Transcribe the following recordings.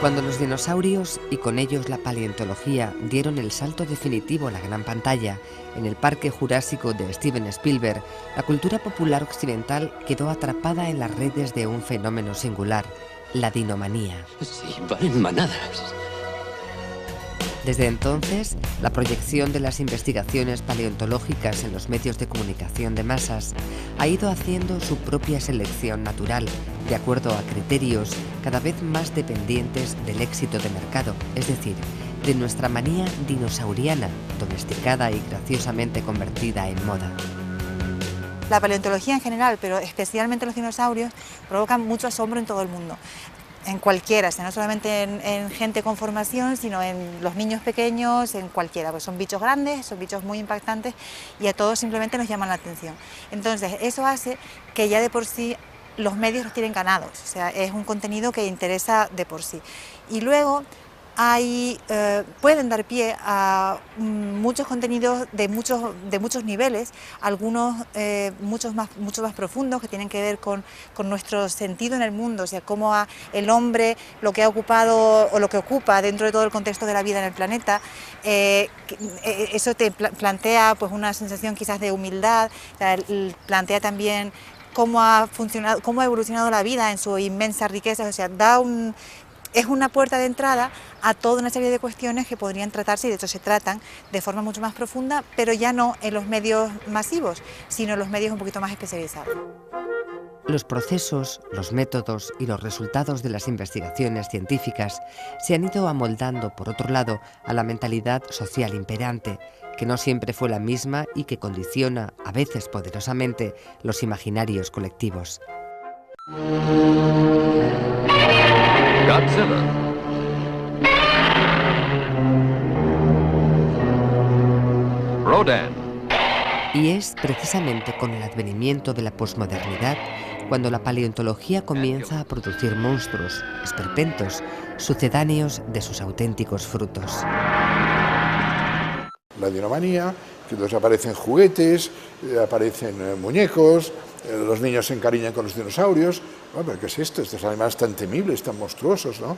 Cuando los dinosaurios y con ellos la paleontología dieron el salto definitivo a la gran pantalla, en el Parque Jurásico de Steven Spielberg, la cultura popular occidental quedó atrapada en las redes de un fenómeno singular, la dinomanía. Sí, van en manadas. Desde entonces, la proyección de las investigaciones paleontológicas en los medios de comunicación de masas ha ido haciendo su propia selección natural, de acuerdo a criterios cada vez más dependientes del éxito de mercado, es decir, de nuestra manía dinosauriana, domesticada y graciosamente convertida en moda. La paleontología en general, pero especialmente los dinosaurios, provocan mucho asombro en todo el mundo. En cualquiera, no solamente en gente con formación, sino en los niños pequeños, en cualquiera, pues son bichos grandes, son bichos muy impactantes y a todos simplemente nos llaman la atención. Entonces, eso hace que ya de por sí los medios los tienen ganados, o sea, es un contenido que interesa de por sí. Y luego pueden dar pie a muchos contenidos de muchos niveles, algunos mucho más profundos, que tienen que ver con nuestro sentido en el mundo, o sea, cómo el hombre, lo que ha ocupado o lo que ocupa dentro de todo el contexto de la vida en el planeta, eso te plantea pues una sensación quizás de humildad, o sea, plantea también cómo ha funcionado, cómo ha evolucionado la vida en su inmensa riqueza, o sea, es una puerta de entrada a toda una serie de cuestiones que podrían tratarse, y de hecho se tratan de forma mucho más profunda, pero ya no en los medios masivos, sino en los medios un poquito más especializados. Los procesos, los métodos y los resultados de las investigaciones científicas se han ido amoldando, por otro lado, a la mentalidad social imperante, que no siempre fue la misma y que condiciona, a veces poderosamente, los imaginarios colectivos. Godzilla. Rodan. Y es precisamente con el advenimiento de la posmodernidad cuando la paleontología comienza a producir monstruos, esperpentos, sucedáneos de sus auténticos frutos. La dinomanía, que entonces aparecen juguetes, aparecen muñecos, los niños se encariñan con los dinosaurios. ¿Pero qué es esto? Estos animales tan temibles, tan monstruosos, ¿no?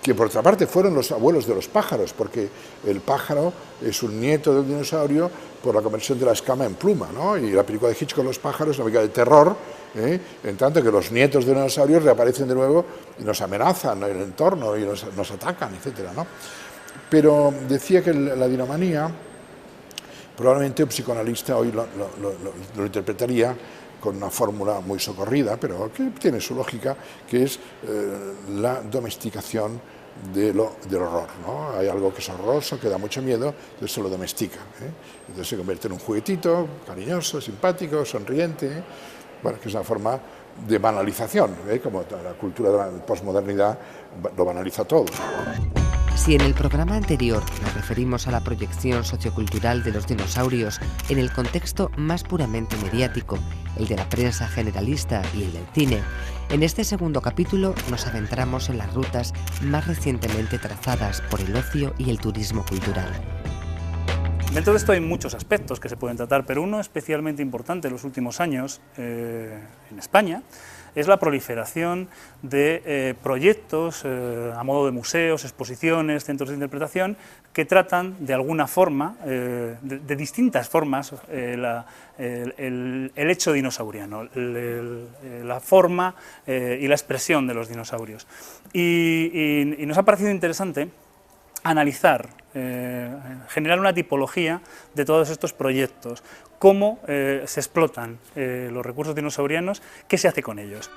Que por otra parte fueron los abuelos de los pájaros, porque el pájaro es un nieto del dinosaurio por la conversión de la escama en pluma, ¿no? Y la película de Hitchcock, Los pájaros, una película de terror, en tanto que los nietos de dinosaurios reaparecen de nuevo y nos amenazan en el entorno y nos atacan, etcétera, ¿no? Pero decía que la dinomanía, probablemente un psicoanalista hoy lo interpretaría con una fórmula muy socorrida, pero que tiene su lógica, que es la domesticación del horror, ¿no? Hay algo que es horroroso, que da mucho miedo, entonces se lo domestica, entonces se convierte en un juguetito cariñoso, simpático, sonriente, bueno, que es una forma de banalización, como la cultura de la posmodernidad lo banaliza todo. Si en el programa anterior nos referimos a la proyección sociocultural de los dinosaurios en el contexto más puramente mediático, el de la prensa generalista y el del cine, en este segundo capítulo nos adentramos en las rutas más recientemente trazadas por el ocio y el turismo cultural. Dentro de esto hay muchos aspectos que se pueden tratar, pero uno especialmente importante en los últimos años en España es la proliferación de proyectos a modo de museos, exposiciones, centros de interpretación que tratan de alguna forma, de distintas formas, el hecho dinosauriano, la forma y la expresión de los dinosaurios. Y nos ha parecido interesante analizar, generar una tipología de todos estos proyectos, cómo se explotan los recursos dinosaurianos, qué se hace con ellos.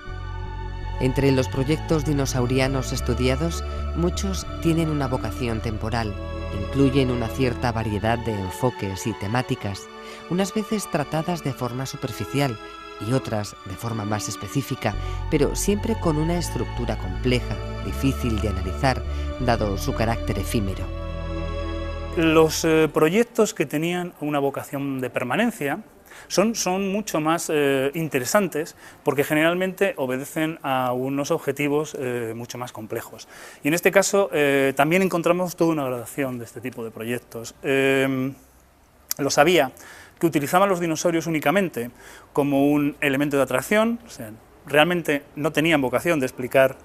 Entre los proyectos dinosaurianos estudiados, muchos tienen una vocación temporal, incluyen una cierta variedad de enfoques y temáticas, unas veces tratadas de forma superficial y otras de forma más específica, pero siempre con una estructura compleja, difícil de analizar, dado su carácter efímero. Los proyectos que tenían una vocación de permanencia son mucho más interesantes porque generalmente obedecen a unos objetivos mucho más complejos. Y en este caso también encontramos toda una gradación de este tipo de proyectos. Los había que utilizaban los dinosaurios únicamente como un elemento de atracción, o sea, realmente no tenían vocación de explicar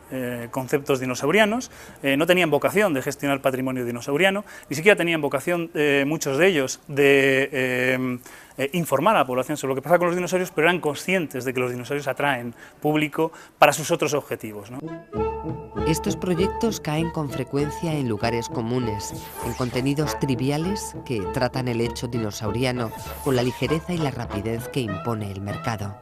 conceptos dinosaurianos, no tenían vocación de gestionar patrimonio dinosauriano, ni siquiera tenían vocación, muchos de ellos, de informar a la población sobre lo que pasa con los dinosaurios, pero eran conscientes de que los dinosaurios atraen público para sus otros objetivos, ¿no? Estos proyectos caen con frecuencia en lugares comunes, en contenidos triviales que tratan el hecho dinosauriano con la ligereza y la rapidez que impone el mercado.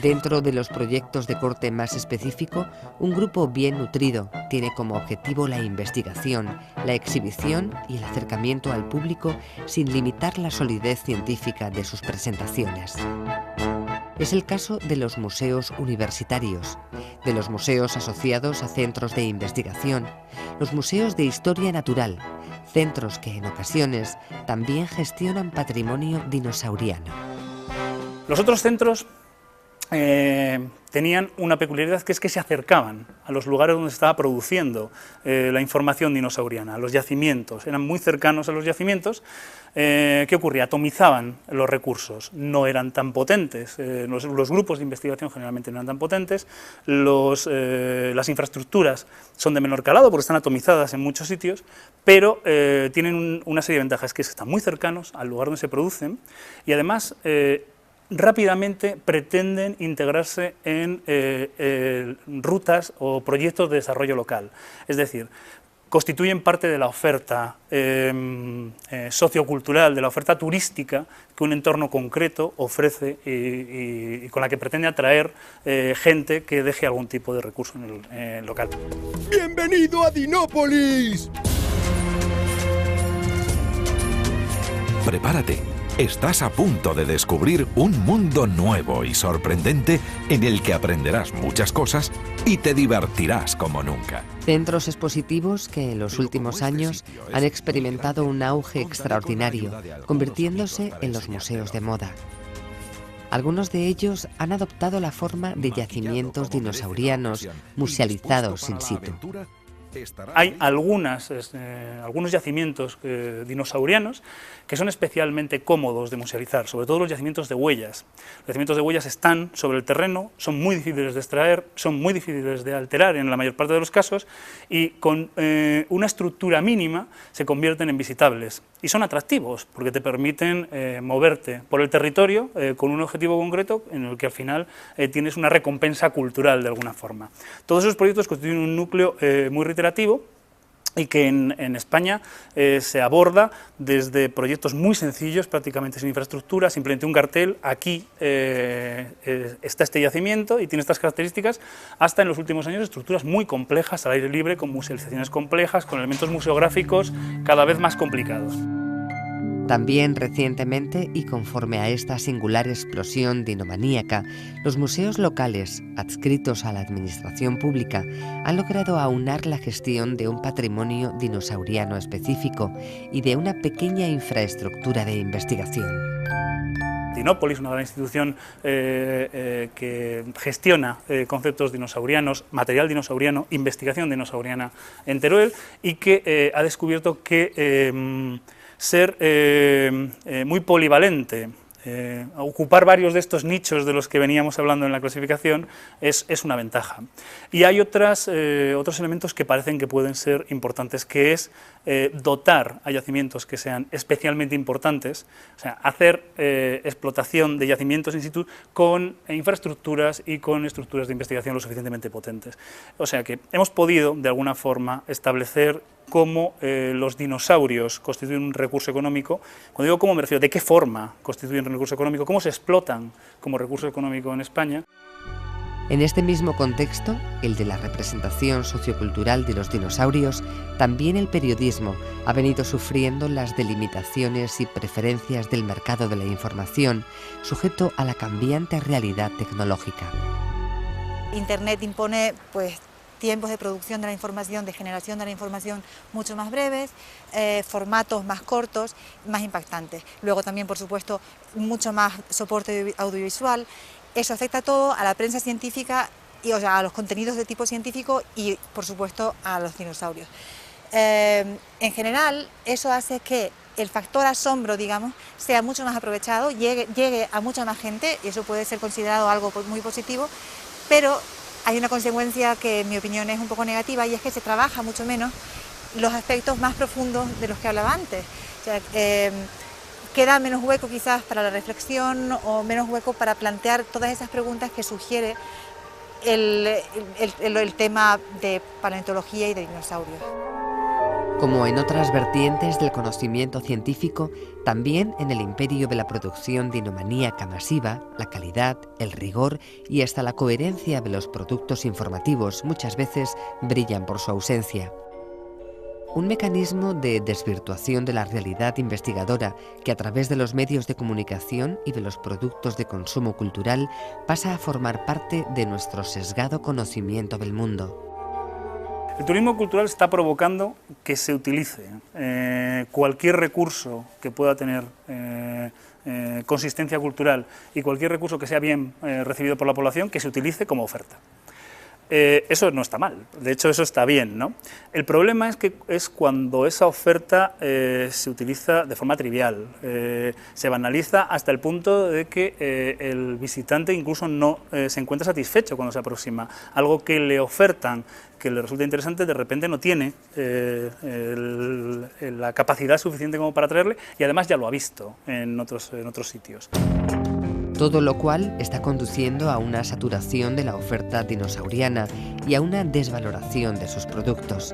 Dentro de los proyectos de corte más específico, un grupo bien nutrido tiene como objetivo la investigación, la exhibición y el acercamiento al público sin limitar la solidez científica de sus presentaciones. Es el caso de los museos universitarios, de los museos asociados a centros de investigación, los museos de historia natural, centros que en ocasiones también gestionan patrimonio dinosauriano. Los otros centros tenían una peculiaridad, que es que se acercaban a los lugares donde se estaba produciendo la información dinosauriana, a los yacimientos, eran muy cercanos a los yacimientos. ¿Qué ocurría? Atomizaban los recursos, no eran tan potentes, los grupos de investigación generalmente no eran tan potentes, las infraestructuras son de menor calado porque están atomizadas en muchos sitios, pero tienen una serie de ventajas, que es que están muy cercanos al lugar donde se producen y además rápidamente pretenden integrarse en rutas o proyectos de desarrollo local. Es decir, constituyen parte de la oferta sociocultural, de la oferta turística que un entorno concreto ofrece y con la que pretende atraer gente que deje algún tipo de recurso en el local. ¡Bienvenido a Dinópolis! Prepárate. Estás a punto de descubrir un mundo nuevo y sorprendente en el que aprenderás muchas cosas y te divertirás como nunca. Centros expositivos que en los últimos años han experimentado un auge extraordinario, convirtiéndose en los museos de moda. Algunos de ellos han adoptado la forma de yacimientos dinosaurianos musealizados in situ. Hay algunos yacimientos dinosaurianos que son especialmente cómodos de musealizar, sobre todo los yacimientos de huellas. Los yacimientos de huellas están sobre el terreno, son muy difíciles de extraer, son muy difíciles de alterar en la mayor parte de los casos y con una estructura mínima se convierten en visitables. Y son atractivos porque te permiten moverte por el territorio con un objetivo concreto en el que al final tienes una recompensa cultural de alguna forma. Todos esos proyectos constituyen un núcleo muy reiterativo y que en España se aborda desde proyectos muy sencillos, prácticamente sin infraestructura, simplemente un cartel, aquí está este yacimiento y tiene estas características, hasta en los últimos años estructuras muy complejas al aire libre, con musealizaciones complejas, con elementos museográficos cada vez más complicados. También recientemente, y conforme a esta singular explosión dinomaníaca, los museos locales, adscritos a la administración pública, han logrado aunar la gestión de un patrimonio dinosauriano específico y de una pequeña infraestructura de investigación. Dinópolis, una gran institución que gestiona conceptos dinosaurianos, material dinosauriano, investigación dinosauriana en Teruel y que ha descubierto que ser muy polivalente, ocupar varios de estos nichos de los que veníamos hablando en la clasificación es una ventaja. Y hay otros elementos que parecen que pueden ser importantes, que es dotar a yacimientos que sean especialmente importantes, o sea, hacer explotación de yacimientos in situ con infraestructuras y con estructuras de investigación lo suficientemente potentes. O sea que hemos podido, de alguna forma, establecer cómo los dinosaurios constituyen un recurso económico. Cuando digo cómo me refiero, ¿de qué forma constituyen un recurso económico? ¿Cómo se explotan como recurso económico en España? En este mismo contexto, el de la representación sociocultural de los dinosaurios, también el periodismo ha venido sufriendo las delimitaciones y preferencias del mercado de la información, sujeto a la cambiante realidad tecnológica. Internet impone, tiempos de producción de la información, de generación de la información mucho más breves, formatos más cortos, más impactantes. Luego también, por supuesto, mucho más soporte audiovisual. Eso afecta todo a la prensa científica y a los contenidos de tipo científico y, por supuesto, a los dinosaurios. en general eso hace que el factor asombro, digamos, sea mucho más aprovechado, llegue a mucha más gente, y eso puede ser considerado algo muy positivo, pero hay una consecuencia que en mi opinión es un poco negativa, y es que se trabaja mucho menos los aspectos más profundos de los que hablaba antes. O sea, queda menos hueco quizás para la reflexión, o menos hueco para plantear todas esas preguntas que sugiere el tema de paleontología y de dinosaurios. Como en otras vertientes del conocimiento científico, también en el imperio de la producción dinomaníaca masiva, la calidad, el rigor y hasta la coherencia de los productos informativos muchas veces brillan por su ausencia. Un mecanismo de desvirtuación de la realidad investigadora que a través de los medios de comunicación y de los productos de consumo cultural pasa a formar parte de nuestro sesgado conocimiento del mundo. El turismo cultural está provocando que se utilice cualquier recurso que pueda tener consistencia cultural y cualquier recurso que sea bien recibido por la población, que se utilice como oferta. Eso no está mal, de hecho eso está bien, ¿no? El problema es cuando esa oferta se utiliza de forma trivial, se banaliza hasta el punto de que el visitante incluso no se encuentra satisfecho cuando se aproxima. Algo que le ofertan, que le resulta interesante, de repente no tiene la capacidad suficiente como para atraerle, y además ya lo ha visto en otros sitios. Todo lo cual está conduciendo a una saturación de la oferta dinosauriana y a una desvaloración de sus productos.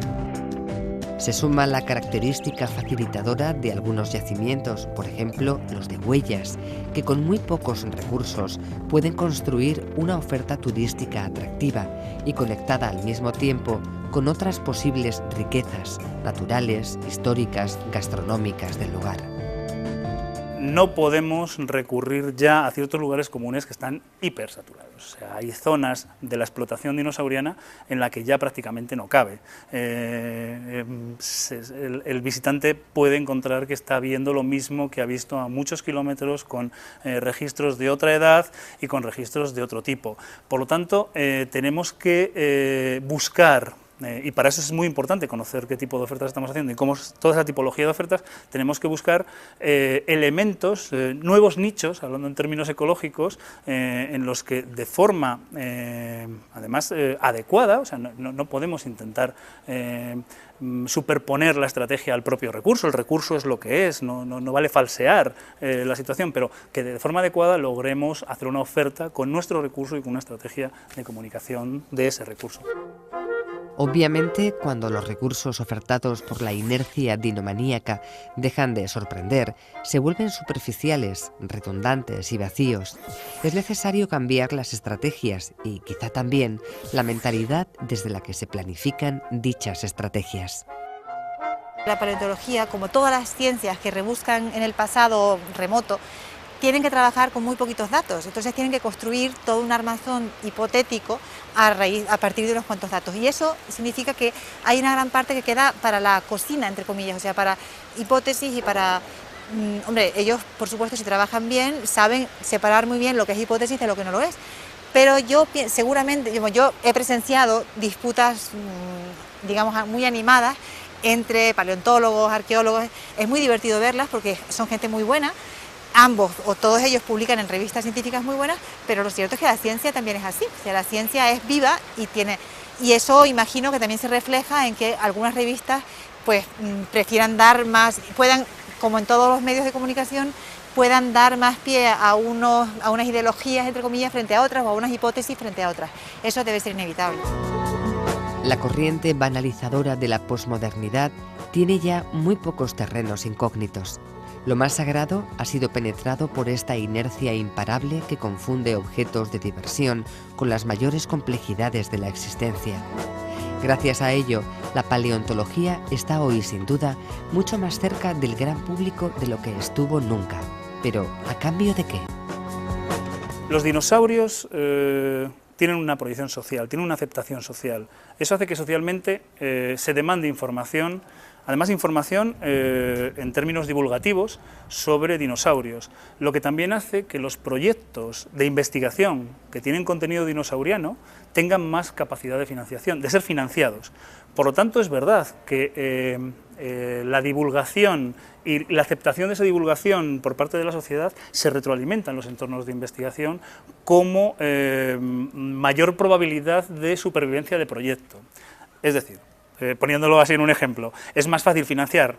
Se suma la característica facilitadora de algunos yacimientos, por ejemplo los de huellas, que con muy pocos recursos pueden construir una oferta turística atractiva y conectada al mismo tiempo con otras posibles riquezas naturales, históricas, gastronómicas del lugar. No podemos recurrir ya a ciertos lugares comunes que están hipersaturados. O sea, hay zonas de la explotación dinosauriana en la que ya prácticamente no cabe. El visitante puede encontrar que está viendo lo mismo que ha visto a muchos kilómetros, con registros de otra edad y con registros de otro tipo. Por lo tanto, tenemos que buscar, y para eso es muy importante conocer qué tipo de ofertas estamos haciendo y cómo es toda esa tipología de ofertas. Tenemos que buscar elementos, nuevos nichos, hablando en términos ecológicos, en los que de forma además adecuada, o sea, no podemos intentar superponer la estrategia al propio recurso. El recurso es lo que es, no vale falsear la situación, pero que de forma adecuada logremos hacer una oferta con nuestro recurso y con una estrategia de comunicación de ese recurso. Obviamente, cuando los recursos ofertados por la inercia dinomaníaca dejan de sorprender, se vuelven superficiales, redundantes y vacíos. Es necesario cambiar las estrategias y, quizá también, la mentalidad desde la que se planifican dichas estrategias. La paleontología, como todas las ciencias que rebuscan en el pasado remoto, tienen que trabajar con muy poquitos datos, entonces tienen que construir todo un armazón hipotético a partir de unos cuantos datos, y eso significa que hay una gran parte que queda para la cocina, entre comillas, o sea, para hipótesis y para... hombre, ellos, por supuesto, si trabajan bien, saben separar muy bien lo que es hipótesis de lo que no lo es, pero yo seguramente, yo he presenciado disputas, digamos, muy animadas entre paleontólogos, arqueólogos. Es muy divertido verlas porque son gente muy buena. Ambos o todos ellos publican en revistas científicas muy buenas, pero lo cierto es que la ciencia también es así, o sea, la ciencia es viva y eso imagino que también se refleja en que algunas revistas pues prefieran dar más, puedan, como en todos los medios de comunicación, puedan dar más pie a unas ideologías, entre comillas, frente a otras, o a unas hipótesis frente a otras. Eso debe ser inevitable. La corriente banalizadora de la posmodernidad tiene ya muy pocos terrenos incógnitos. Lo más sagrado ha sido penetrado por esta inercia imparable que confunde objetos de diversión con las mayores complejidades de la existencia. Gracias a ello, la paleontología está hoy, sin duda, mucho más cerca del gran público de lo que estuvo nunca. Pero, ¿a cambio de qué? Los dinosaurios tienen una proyección social, tienen una aceptación social. Eso hace que socialmente se demande información Además, información en términos divulgativos sobre dinosaurios, lo que también hace que los proyectos de investigación que tienen contenido dinosauriano tengan más capacidad de financiación, de ser financiados. Por lo tanto, es verdad que la divulgación y la aceptación de esa divulgación por parte de la sociedad se retroalimenta en los entornos de investigación como mayor probabilidad de supervivencia de proyecto. Es decir, poniéndolo así en un ejemplo, es más fácil financiar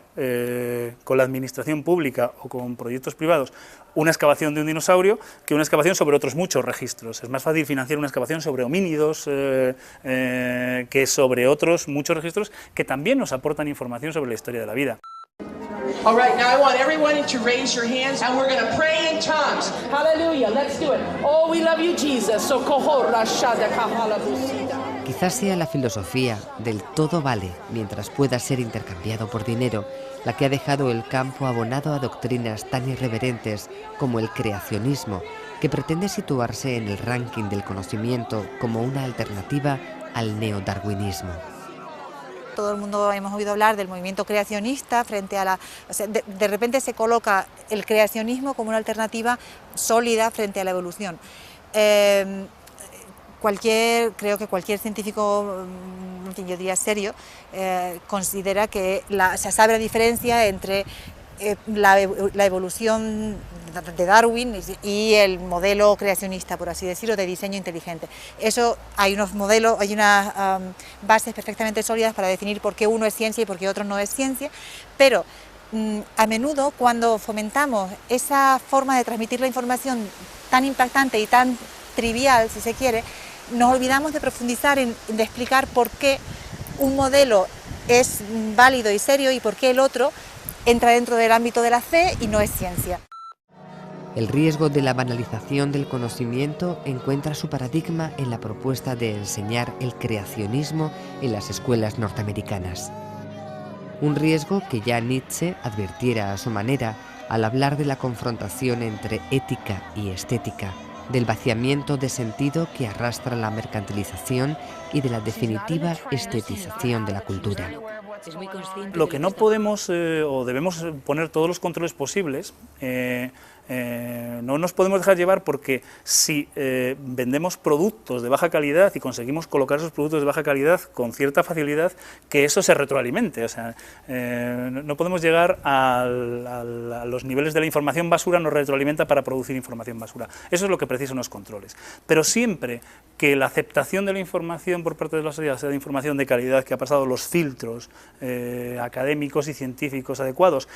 con la administración pública o con proyectos privados una excavación de un dinosaurio que una excavación sobre otros muchos registros. Es más fácil financiar una excavación sobre homínidos que sobre otros muchos registros que también nos aportan información sobre la historia de la vida. All right, now I want everyone to raise your hands and we're going to pray in tongues. Hallelujah, let's do it. Oh, we love you, Jesus. Quizás sea la filosofía del todo vale mientras pueda ser intercambiado por dinero la que ha dejado el campo abonado a doctrinas tan irreverentes como el creacionismo, que pretende situarse en el ranking del conocimiento como una alternativa al neodarwinismo. Todo el mundo hemos oído hablar del movimiento creacionista frente a la... O sea, de repente se coloca el creacionismo como una alternativa sólida frente a la evolución. Creo que cualquier científico, en fin, yo diría serio, considera que se sabe la diferencia entre la evolución de Darwin y el modelo creacionista, por así decirlo, de diseño inteligente. Eso, hay unos modelos, hay unas bases perfectamente sólidas para definir por qué uno es ciencia y por qué otro no es ciencia, pero a menudo cuando fomentamos esa forma de transmitir la información tan impactante y tan trivial, si se quiere, nos olvidamos de profundizar de explicar por qué un modelo es válido y serio y por qué el otro entra dentro del ámbito de la fe y no es ciencia. El riesgo de la banalización del conocimiento encuentra su paradigma en la propuesta de enseñar el creacionismo en las escuelas norteamericanas. Un riesgo que ya Nietzsche advirtiera a su manera al hablar de la confrontación entre ética y estética, del vaciamiento de sentido que arrastra la mercantilización y de la definitiva estetización de la cultura. Lo que no podemos o debemos poner todos los controles posibles, no nos podemos dejar llevar porque si vendemos productos de baja calidad y conseguimos colocar esos productos de baja calidad con cierta facilidad, que eso se retroalimente. O sea, no podemos llegar a los niveles de la información basura, nos retroalimenta para producir información basura. Eso es lo que precisan los controles. Pero siempre que la aceptación de la información por parte de la sociedad sea de información de calidad, que ha pasado los filtros académicos y científicos adecuados,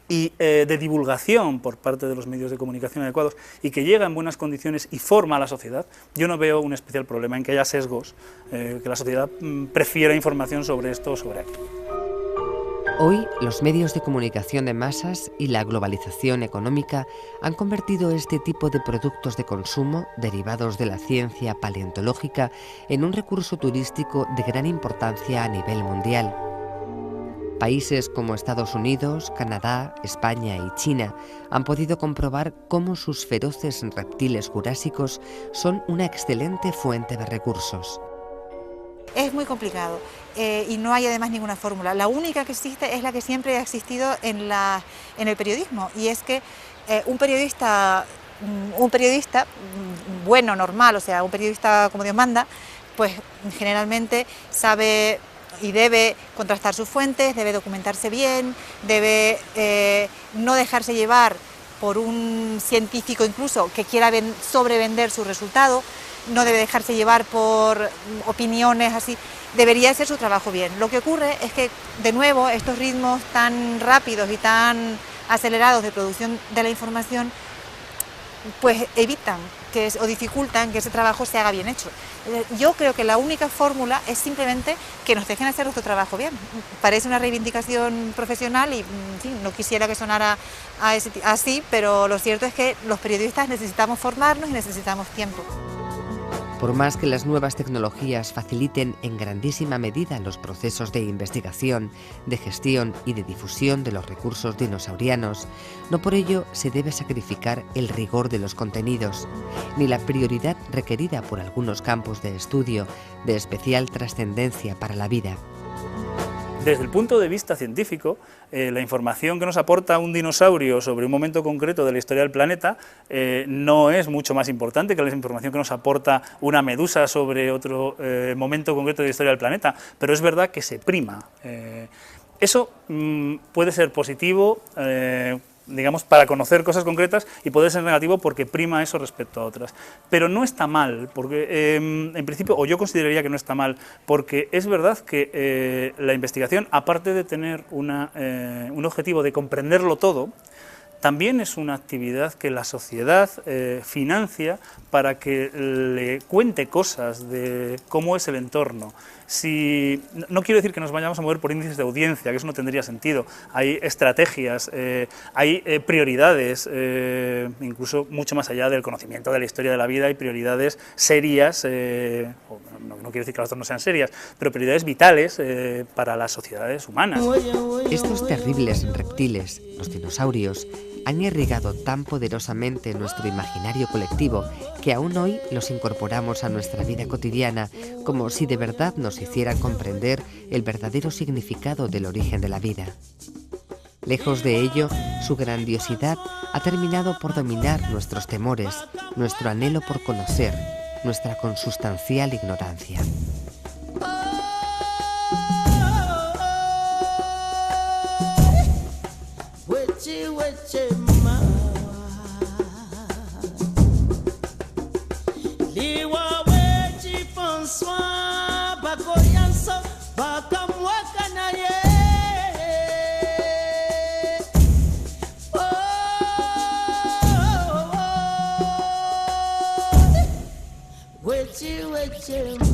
y de divulgación por parte de los medios de comunicación adecuados y que llega en buenas condiciones y forma a la sociedad, yo no veo un especial problema en que haya sesgos, que la sociedad prefiera información sobre esto o sobre aquello. Hoy, los medios de comunicación de masas y la globalización económica han convertido este tipo de productos de consumo, derivados de la ciencia paleontológica, en un recurso turístico de gran importancia a nivel mundial. Países como Estados Unidos, Canadá, España y China han podido comprobar cómo sus feroces reptiles jurásicos son una excelente fuente de recursos. Es muy complicado y no hay además ninguna fórmula. La única que existe es la que siempre ha existido en el periodismo, y es que un periodista bueno, normal, o sea, un periodista como Dios manda, pues generalmente sabe y debe contrastar sus fuentes, debe documentarse bien, debe no dejarse llevar por un científico incluso que quiera sobrevender su resultado, no debe dejarse llevar por opiniones así, debería hacer su trabajo bien. Lo que ocurre es que, de nuevo, estos ritmos tan rápidos y tan acelerados de producción de la información pues evitan o dificultan que ese trabajo se haga bien hecho. Yo creo que la única fórmula es simplemente que nos dejen hacer nuestro trabajo bien. Parece una reivindicación profesional y, en fin, no quisiera que sonara así, pero lo cierto es que los periodistas necesitamos formarnos y necesitamos tiempo. Por más que las nuevas tecnologías faciliten en grandísima medida los procesos de investigación, de gestión y de difusión de los recursos dinosaurianos, no por ello se debe sacrificar el rigor de los contenidos, ni la prioridad requerida por algunos campos de estudio de especial trascendencia para la vida. Desde el punto de vista científico, la información que nos aporta un dinosaurio sobre un momento concreto de la historia del planeta no es mucho más importante que la información que nos aporta una medusa sobre otro momento concreto de la historia del planeta, pero es verdad que se prima. Eso puede ser positivo, digamos, para conocer cosas concretas, y puede ser negativo porque prima eso respecto a otras. Pero no está mal, porque en principio, o yo consideraría que no está mal, porque es verdad que la investigación, aparte de tener un objetivo de comprenderlo todo, también es una actividad que la sociedad financia para que le cuente cosas de cómo es el entorno. No quiero decir que nos vayamos a mover por índices de audiencia, que eso no tendría sentido. Hay estrategias, hay prioridades, incluso mucho más allá del conocimiento de la historia de la vida, hay prioridades serias, no quiero decir que las otras no sean serias, pero prioridades vitales para las sociedades humanas. Estos terribles reptiles, los dinosaurios, han irrigado tan poderosamente nuestro imaginario colectivo que aún hoy los incorporamos a nuestra vida cotidiana como si de verdad nos hicieran comprender el verdadero significado del origen de la vida. Lejos de ello, su grandiosidad ha terminado por dominar nuestros temores, nuestro anhelo por conocer, nuestra consustancial ignorancia. Wechi